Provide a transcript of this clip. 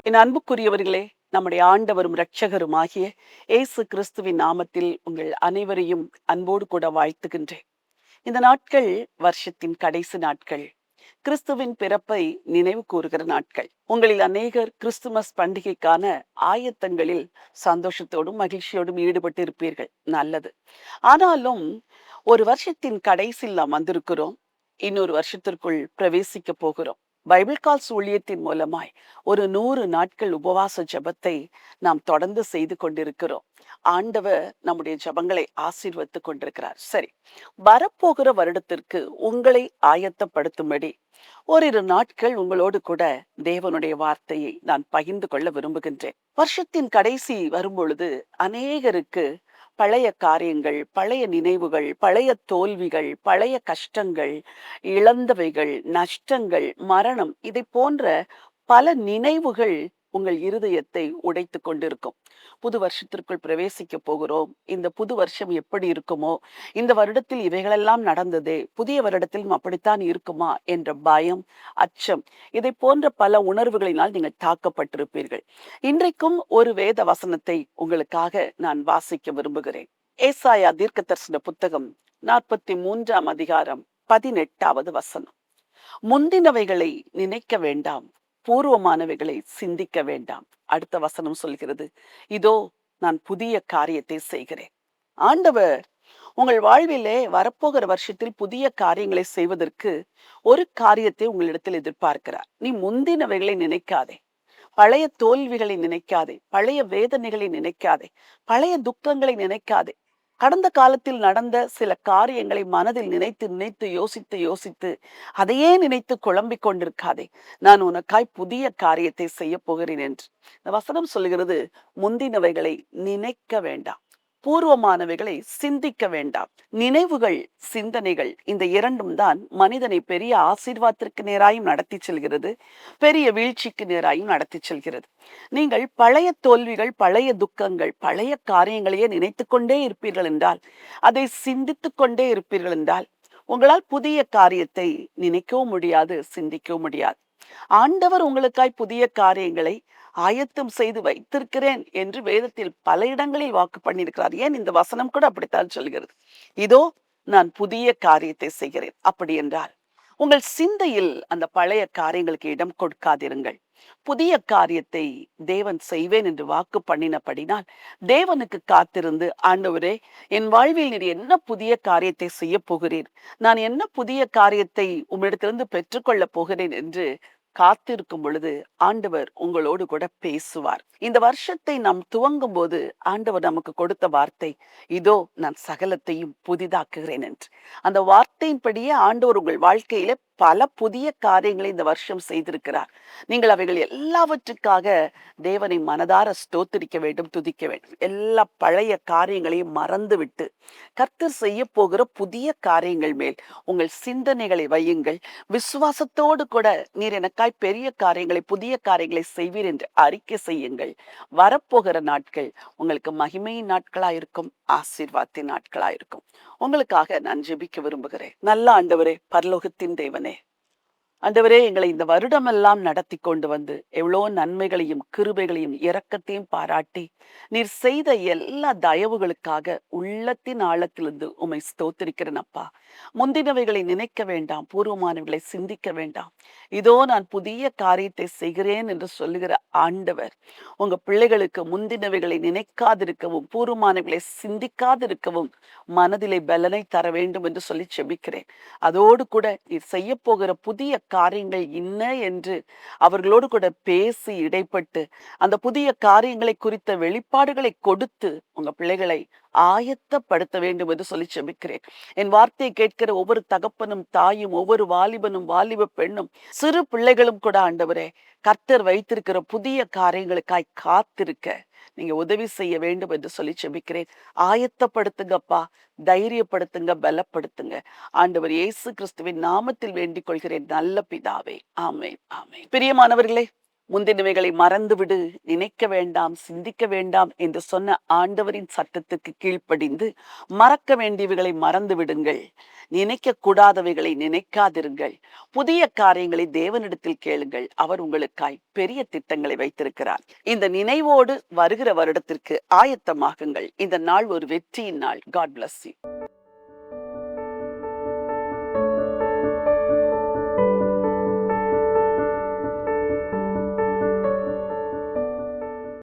என் அன்புக்குரியவர்களே, நம்முடைய ஆண்டவரும் இரட்சகருமாகிய இயேசு கிறிஸ்துவின் நாமத்தில் உங்கள் அனைவரையும் அன்போடு கூட வாழ்த்துகின்றேன். இந்த நாட்கள் வருஷத்தின் கடைசி நாட்கள். கிறிஸ்துவின் பிறப்பை நினைவு கூறுகிற நாட்கள். உங்களில் அநேகர் கிறிஸ்துமஸ் பண்டிகைக்கான ஆயத்தங்களில் சந்தோஷத்தோடும் மகிழ்ச்சியோடும் ஈடுபட்டு இருப்பீர்கள். நல்லது. ஆனாலும் ஒரு வருஷத்தின் கடைசியில் நாம் வந்திருக்கிறோம். இன்னொரு வருஷத்திற்குள் பிரவேசிக்க போகிறோம். பைபிள் கால்ஸ் ஊழியத்தின் மூலமாய் ஒரு 100 நாட்கள் உபவாச ஜெபத்தை நாம் தொடர்ந்து செய்து கொண்டிருக்கிறோம். ஆண்டவர் நம்முடைய ஜெபங்களை ஆசீர்வதித்துக் கொண்டிருக்கிறார். சரி, வரப்போகிற வருடத்திற்கு உங்களை ஆயத்தப்படுத்தும்படி ஓரிரு நாட்கள் உங்களோடு கூட தேவனுடைய வார்த்தையை நான் பகிர்ந்து கொள்ள விரும்புகின்றேன். வருஷத்தின் கடைசி வரும்பொழுது அநேகருக்கு பழைய காரியங்கள், பழைய நினைவுகள், பழைய தோல்விகள், பழைய கஷ்டங்கள், இழந்தவைகள், நஷ்டங்கள், மரணம் இதை போன்ற பல நினைவுகள் உங்கள் இருதயத்தை உடைத்துக் கொண்டிருக்கும். புது வருஷத்திற்குள் பிரவேசிக்க போகிறோம். இந்த புது வருஷம் எப்படி இருக்குமோ, இந்த வருடத்தில் இவைகளெல்லாம் நடந்ததே, புதிய வருடத்திலும் அப்படித்தான் இருக்குமா என்ற பயம், அச்சம் இதை போன்ற பல உணர்வுகளினால் நீங்கள் தாக்கப்பட்டிருப்பீர்கள். இன்றைக்கும் ஒரு வேத வசனத்தை உங்களுக்காக நான் வாசிக்க விரும்புகிறேன். ஏசாயா தீர்க்கதரிசன புத்தகம் 43ஆம் அதிகாரம் 18வது வசனம். முந்தினவைகளை நினைக்க வேண்டாம், பூர்வமானவைகளை சிந்திக்க வேண்டாம். அடுத்த வசனம் சொல்கிறது, இதோ நான் புதிய காரியத்தை செய்கிறேன். ஆண்டவர் உங்கள் வாழ்விலே வரப்போகிற வருஷத்தில் புதிய காரியங்களை செய்வதற்கு ஒரு காரியத்தை உங்களிடத்தில் எதிர்பார்க்கிறார். நீ முந்தினவைகளை நினைக்காதே, பழைய தோல்விகளை நினைக்காதே, பழைய வேதனைகளை நினைக்காதே, பழைய துக்கங்களை நினைக்காதே. கடந்த காலத்தில் நடந்த சில காரியங்களை மனதில் நினைத்து நினைத்து யோசித்து யோசித்து அதையே நினைத்து குழம்பிக் கொண்டிருக்காதே. நான் உனக்காய் புதிய காரியத்தை செய்ய போகிறேன் என்று இந்த வசனம் சொல்லுகிறது. முந்தினவைகளை நினைக்க வேண்டாம், பூர்வமானவைகளை சிந்திக்க வேண்டாம். நினைவுகள், சிந்தனைகள் இந்த இரண்டும் தான் மனிதனை பெரிய ஆசீர்வாதத்திற்கு நேராயும் நடத்தி செல்கிறது, பெரிய வீழ்ச்சிக்கு நேராயும் நடத்தி செல்கிறது. நீங்கள் பழைய தோல்விகள், பழைய துக்கங்கள், பழைய காரியங்களையே நினைத்து கொண்டே இருப்பீர்கள் என்றால், அதை சிந்தித்துக் கொண்டே இருப்பீர்கள் என்றால், உங்களால் புதிய காரியத்தை நினைக்கவும் முடியாது, சிந்திக்கவும் முடியாது. ஆண்டவர் உங்களுக்காய் புதிய காரியங்களை ஆயத்தம் செய்து வைத்திருக்கிறேன் என்று வேதத்தில் பல இடங்களில் வாக்கு பண்ணியிருக்கிறார். ஏன் இந்த வசனம் கூட அப்படித்தான் சொல்கிறது. இதோ நான் புதிய காரியத்தை செய்கிறேன். அப்படி என்றால் உங்கள் சிந்தையில் அந்த பழைய காரியங்களுக்கு இடம் கொடுக்காதிருங்கள். புதிய காரியத்தை தேவன் செய்வேன் என்று வாக்கு பண்ணினபடினால் தேவனுக்கு காத்திருந்து, ஆண்டவரே என் வாழ்வில் நீர் என்ன புதிய காரியத்தை செய்ய போகிறீர், நான் என்ன புதிய காரியத்தை உம்மிடத்திலிருந்து பெற்றுக்கொள்ளப் போகிறேன் என்று காத்திருக்கும் பொழுது ஆண்டவர் உங்களோடு கூட பேசுவார். இந்த வருஷத்தை நாம் துவங்கும் போது ஆண்டவர் நமக்கு கொடுத்த வார்த்தை, இதோ நான் சகலத்தையும் புதிதாக்குகிறேன் என்று. அந்த வார்த்தையின்படியே ஆண்டவர் உங்கள் வாழ்க்கையில பல புதிய காரியங்களை இந்த வருஷம் செய்திருக்கிறார். நீங்கள் அவைகள் எல்லாவற்றுக்காக தேவனை மனதார ஸ்தோத்திரிக்க வேண்டும், துதிக்க வேண்டும். எல்லா பழைய காரியங்களையும் மறந்து விட்டு கர்த்தர் செய்ய போகிற புதிய காரியங்கள் மேல் உங்கள் சிந்தனைகளை வையுங்கள். விசுவாசத்தோடு கூட நீர் எனக்காய் பெரிய காரியங்களை, புதிய காரியங்களை செய்வீர் என்று அறிக்கை செய்யுங்கள். வரப்போகிற நாட்கள் உங்களுக்கு மகிமையின் நாட்களாயிருக்கும், ஆசீர்வாதத்தின் நாட்களாயிருக்கும். உங்களுக்காக நான் ஜெபிக்க விரும்புகிறேன். நல்ல ஆண்டவரே, பரலோகத்தின் தேவனே, ஆண்டவரே எங்களை இந்த வருடமெல்லாம் நடத்தி கொண்டு வந்து எவ்வளோ நன்மைகளையும் கிருபைகளையும் இரக்கத்தையும் பாராட்டி நீர் செய்த எல்லா தயவுகளுக்காக உள்ளத்தின் ஆழத்திலிருந்து உம்மை ஸ்தோத்திரிக்கிறேன் அப்பா. முந்தினவைகளை நினைக்க வேண்டாம், பூர்வமானவைகளை சிந்திக்க வேண்டாம். இதோ நான் புதிய காரியத்தை செய்கிறேன் என்று சொல்லுகிற ஆண்டவர் உங்க பிள்ளைகளுக்கு முந்தினவைகளை நினைக்காதிருக்கவும், பூர்வமானவைகளை சிந்திக்காதிருக்கவும் மனதிலே பலனை தர வேண்டும் என்று சொல்லி செபிக்கிறேன். அதோடு கூட நீர் செய்ய போகிற புதிய காரியங்கள் என்ன என்று அவர்களோடு கூட பேசி இடைப்பட்டு அந்த புதிய காரியங்களை குறித்த வெளிப்பாடுகளை கொடுத்து உங்க பிள்ளைகளை ஆயத்தப்படுத்த வேண்டும் என்று சொல்லி செபிக்கிறேன். என் வார்த்தையை கேட்கிற ஒவ்வொரு தகப்பனும், தாயும், ஒவ்வொரு வாலிபனும், வாலிப பெண்ணும், சிறு பிள்ளைகளும் கூட ஆண்டவரே கர்த்தர் வைத்திருக்கிற புதிய காரியங்களுக்காய் காத்திருக்க நீங்க உதவி செய்ய வேண்டும் என்று சொல்லி செபிக்கிறேன். ஆயத்தப்படுத்துங்கப்பா, தைரியப்படுத்துங்க, பலப்படுத்துங்க. ஆண்டவர் இயேசு கிறிஸ்துவின் நாமத்தில் வேண்டிக் கொள்கிறேன் நல்ல பிதாவே. ஆமென், ஆமென். பிரியமானவர்களே, முந்தினவைகளை மறந்துவிடு, நினைக்க வேண்டாம், சிந்திக்க வேண்டாம் என்று சொன்ன ஆண்டவரின் சட்டத்துக்கு கீழ்ப்படிந்து மறக்க வேண்டியவைகளை மறந்து விடுங்கள். நினைக்க கூடாதவைகளை நினைக்காதிருங்கள். புதிய காரியங்களை தேவனிடத்தில் கேளுங்கள். அவர் உங்களுக்காய் பெரிய திட்டங்களை வைத்திருக்கிறார். இந்த நினைவோடு வருகிற வருடத்திற்கு ஆயத்தமாகுங்கள். இந்த நாள் ஒரு வெற்றியின் நாள். God bless you.